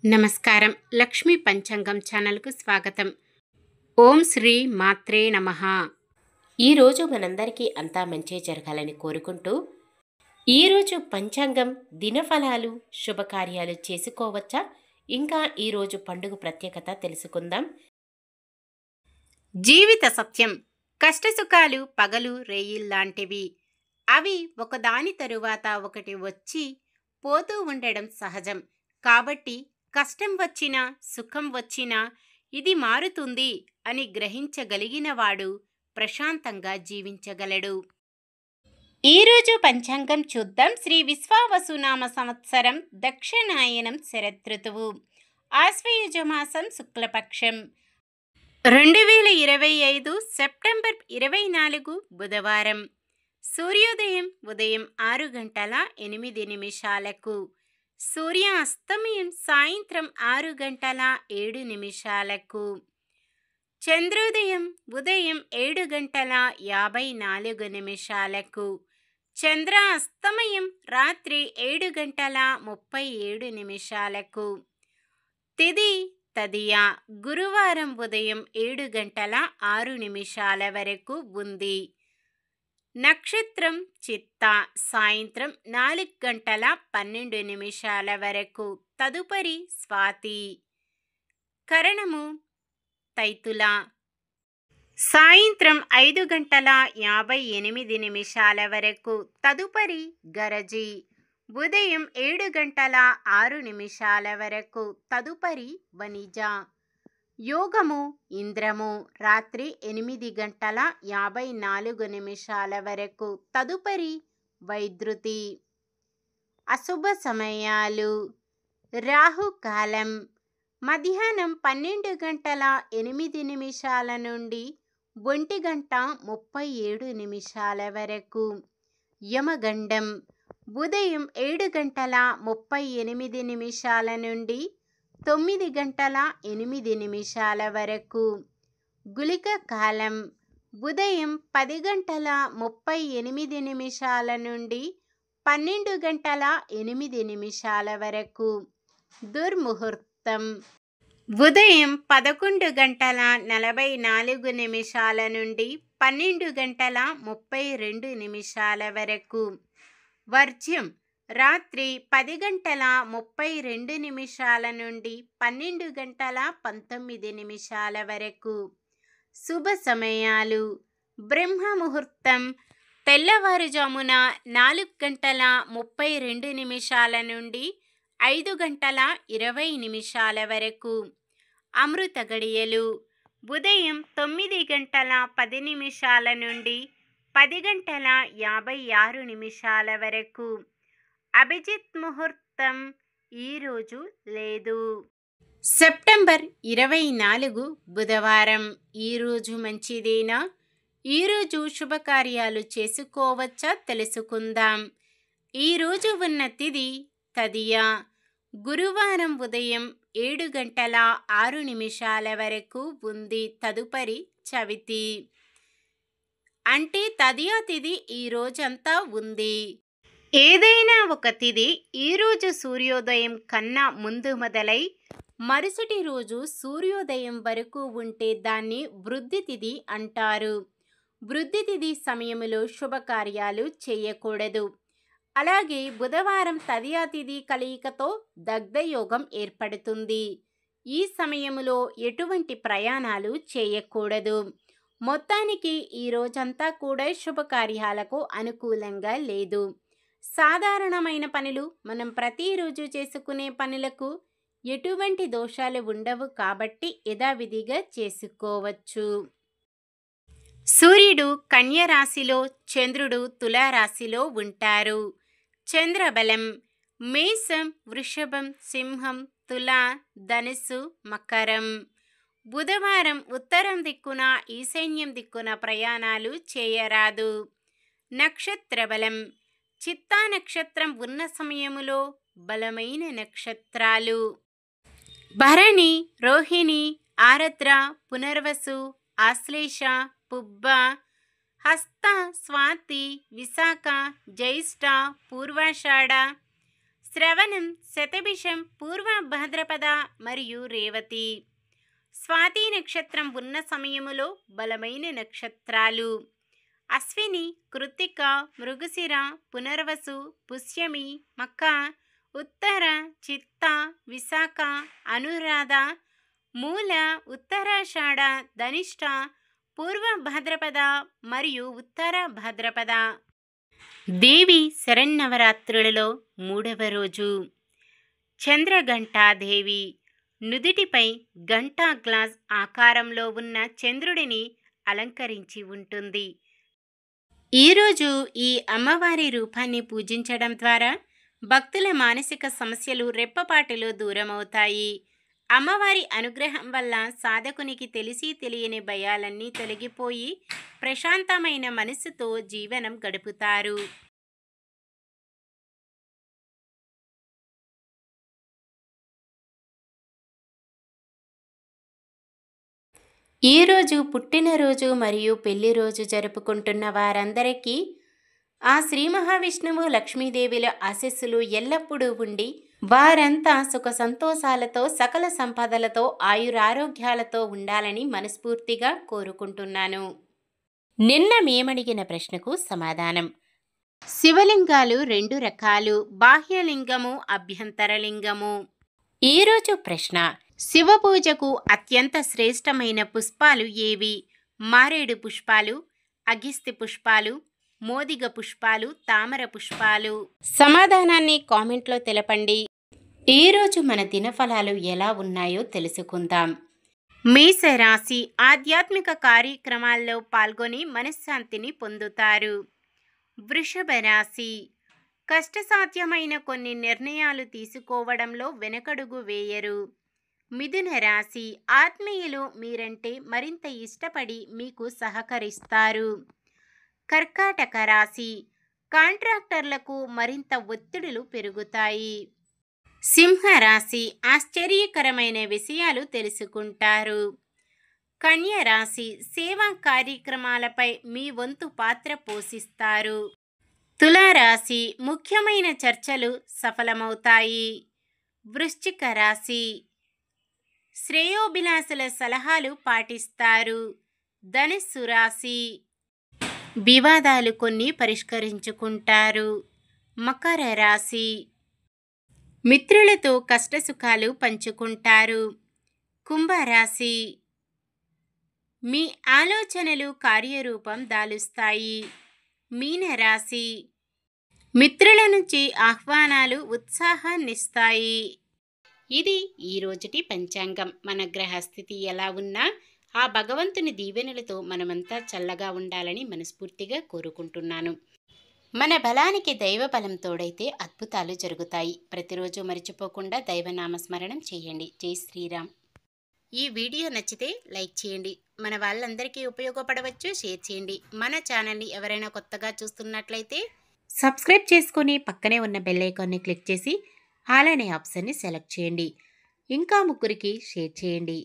నమస్కారం. లక్ష్మీ పంచాంగం ఛానల్కు స్వాగతం. ఓం శ్రీ మాత్రే నమః. ఈరోజు మనందరికీ అంతా మంచి జరగాలని కోరుకుంటూ, ఈరోజు పంచాంగం దినఫలాలు శుభకార్యాలు చేసుకోవచ్చా, ఇంకా ఈరోజు పండుగ ప్రత్యేకత తెలుసుకుందాం. జీవిత సత్యం. కష్టసుఖాలు పగలు రేయిల్లాంటివి. అవి ఒకదాని తరువాత ఒకటి వచ్చి పోతూ ఉండడం సహజం. కాబట్టి కష్టం వచ్చినా సుఖం వచ్చినా ఇది మారుతుంది అని గ్రహించగలిగినవాడు ప్రశాంతంగా జీవించగలడు. ఈరోజు పంచాంగం చూద్దాం. శ్రీ విశ్వావసునామ సంవత్సరం దక్షిణాయనం శరదృతువు, ఆశ్వయుజమాసం శుక్లపక్షం, 2025 సెప్టెంబర్ 24 బుధవారం. సూర్యోదయం ఉదయం 6:08, సూర్యాస్తమయం సాయంత్రం 6:07. చంద్రోదయం ఉదయం 7:54, చంద్రాస్తమయం రాత్రి 7:37. తిథి తదియ గురువారం ఉదయం 7:06 వరకు ఉంది. నక్షత్రం చిత్త సాయంత్రం 4:12 వరకు, తదుపరి స్వాతి. కరణము తైతుల. సాయంత్రం 5:58 వరకు, తదుపరి గరజి. ఉదయం 7:06 వరకు, తదుపరి వనిజ. యోగము ఇంద్రము రాత్రి 8:54 వరకు, తదుపరి వైద్యుతి. అశుభ సమయాలు. రాహుకాలం మధ్యాహ్నం 12:08 నుండి 1:37 వరకు. యమగండం ఉదయం 7:38 నుండి 9:08 వరకు. గుళిక కాలం ఉదయం 10:38 నుండి 12:08 వరకు. దుర్ముహూర్తం ఉదయం 11:44 నుండి 12:32 వరకు. వర్జ్యం రాత్రి 10:32 నుండి 12:19 వరకు. శుభ సమయాలు. బ్రహ్మ ముహూర్తం తెల్లవారుజామున 4:32 నుండి 5:20 వరకు. అమృత గడియలు ఉదయం 9:10 నుండి 10:56 వరకు. అభిజిత్ ముహూర్తం ఈరోజు లేదు. సెప్టెంబర్ 24 బుధవారం. ఈరోజు మంచిదేనా? ఈరోజు శుభకార్యాలు చేసుకోవచ్చా తెలుసుకుందాం. ఈరోజు ఉన్న తిథి తదియ. గురువారం ఉదయం 7:06 వరకు ఉంది, తదుపరి చవితి. అంటే తదియ తిథి ఈ రోజంతా ఉంది. ఏదైనా ఒక తిథి ఈరోజు సూర్యోదయం కన్నా ముందు మొదలై మరుసటి రోజు సూర్యోదయం వరకు ఉంటే దాన్ని వృద్ధి తిథి అంటారు. వృద్ధి తిథి సమయంలో శుభకార్యాలు చేయకూడదు. అలాగే బుధవారం తదియ తిథి కలయికతో దగ్ధయోగం ఏర్పడుతుంది. ఈ సమయంలో ఎటువంటి ప్రయాణాలు చేయకూడదు. మొత్తానికి ఈ రోజంతా కూడా శుభకార్యాలకు అనుకూలంగా లేదు. సాధారణమైన పనులు, మనం ప్రతిరోజు చేసుకునే పనులకు ఎటువంటి దోషాలు ఉండవు కాబట్టి యథావిధిగా చేసుకోవచ్చు. సూర్యుడు కన్య రాశిలో, చంద్రుడు తులారాశిలో ఉంటారు. చంద్రబలం మేషం, వృషభం, సింహం, తుల, ధనుస్సు, మకరం. బుధవారం ఉత్తరం దిక్కున, ఈశాన్యం దిక్కున ప్రయాణాలు చేయరాదు. నక్షత్ర బలం చిత్తా నక్షత్రం ఉన్న సమయములో బలమైన నక్షత్రాలు భరణి, రోహిణి, ఆరద్ర, పునర్వసు, ఆశ్లేష, పుబ్బ, హస్త, స్వాతి, విశాఖ, జ్యేష్ఠ, పూర్వాషాఢ, శ్రవణం, శతభిషం, పూర్వ భాద్రపద మరియు రేవతి. స్వాతి నక్షత్రం ఉన్న సమయములో బలమైన నక్షత్రాలు అశ్విని, కృత్తిక, మృగశిర, పునర్వసు, పుష్యమి, మఖ, ఉత్తర, చిత్త, విశాఖ, అనురాధ, మూల, ఉత్తరాషాఢ, ధనిష్ట, పూర్వ భాద్రపద మరియు ఉత్తర భాద్రపద. దేవి శరన్నవరాత్రులలో 3వ రోజు చంద్రఘంటాదేవి. నుదిటిపై గంటా గ్లాస్ ఆకారంలో ఉన్న చంద్రుడిని అలంకరించి ఉంటుంది. ఈరోజు ఈ అమ్మవారి రూపాన్ని పూజించడం ద్వారా భక్తుల మానసిక సమస్యలు రెప్పపాటులో దూరమవుతాయి. అమ్మవారి అనుగ్రహం వల్ల సాధకునికి తెలిసి తెలియని భయాలన్నీ తొలగిపోయి ప్రశాంతమైన మనస్సుతో జీవనం గడుపుతారు. ఈరోజు పుట్టినరోజు మరియు పెళ్లి రోజు జరుపుకుంటున్న వారందరికీ ఆ శ్రీ మహావిష్ణువు, లక్ష్మీదేవిల ఆశీస్సులు ఎల్లప్పుడూ ఉండి వారంతా సుఖ సంతోషాలతో, సకల సంపదలతో, ఆయురారోగ్యాలతో ఉండాలని మనస్ఫూర్తిగా కోరుకుంటున్నాను. నిన్న మేమడిగిన ప్రశ్నకు సమాధానం. శివలింగాలు 2 రకాలు, బాహ్యలింగము, అభ్యంతరలింగము. ఈరోజు ప్రశ్న: శివపూజకు అత్యంత శ్రేష్టమైన పుష్పాలు ఏవి? మారేడు పుష్పాలు, అగిస్తి పుష్పాలు, మోదిగ పుష్పాలు, తామర పుష్పాలు. సమాధానాన్ని కామెంట్లో తెలపండి. ఈరోజు మన దినఫలాలు ఎలా ఉన్నాయో తెలుసుకుందాం. మేషరాశి ఆధ్యాత్మిక కార్యక్రమాల్లో పాల్గొని మనశ్శాంతిని పొందుతారు. వృషభ రాశి కష్టసాధ్యమైన కొన్ని నిర్ణయాలు తీసుకోవడంలో వెనకడుగు వేయరు. మిథున రాశి ఆత్మీయులు మీరంటే మరింత ఇష్టపడి మీకు సహకరిస్తారు. కర్కాటక రాశి కాంట్రాక్టర్లకు మరింత ఒత్తిడులు పెరుగుతాయి. సింహరాశి ఆశ్చర్యకరమైన విషయాలు తెలుసుకుంటారు. కన్య రాశి సేవా కార్యక్రమాలపై మీ వంతు పాత్ర పోషిస్తారు. తులారాశి ముఖ్యమైన చర్చలు సఫలమవుతాయి. వృశ్చిక రాశి శ్రేయోభిలాషుల సలహాలు పాటిస్తారు. ధనుస్సు రాశి వివాదాలు కొన్ని పరిష్కరించుకుంటారు. మకర రాశి మిత్రులతో కష్టసుఖాలు పంచుకుంటారు. కుంభరాశి మీ ఆలోచనలు కార్యరూపం దాలుస్తాయి. మీనరాశి మిత్రుల నుంచి ఆహ్వానాలు ఉత్సాహాన్నిస్తాయి. ఇది ఈ రోజుటి పంచాంగం. మన గ్రహస్థితి ఎలా ఉన్నా ఆ భగవంతుని దీవెనలతో మనమంతా చల్లగా ఉండాలని మనస్ఫూర్తిగా కోరుకుంటున్నాను. మన బలానికి దైవ బలం తోడైతే అద్భుతాలు జరుగుతాయి. ప్రతిరోజు మర్చిపోకుండా దైవనామస్మరణం చేయండి. జై శ్రీరామ్. ఈ వీడియో నచ్చితే లైక్ చేయండి. మన వాళ్ళందరికీ ఉపయోగపడవచ్చు. షేర్ చేయండి. మన ఛానల్ని ఎవరైనా కొత్తగా చూస్తున్నట్లయితే సబ్స్క్రైబ్ చేసుకొని పక్కనే ఉన్న బెల్ ఐకాన్ని క్లిక్ చేసి ఆల్ అనే ఆప్షన్ని సెలెక్ట్ చేయండి. ఇంకా 3కి షేర్ చేయండి.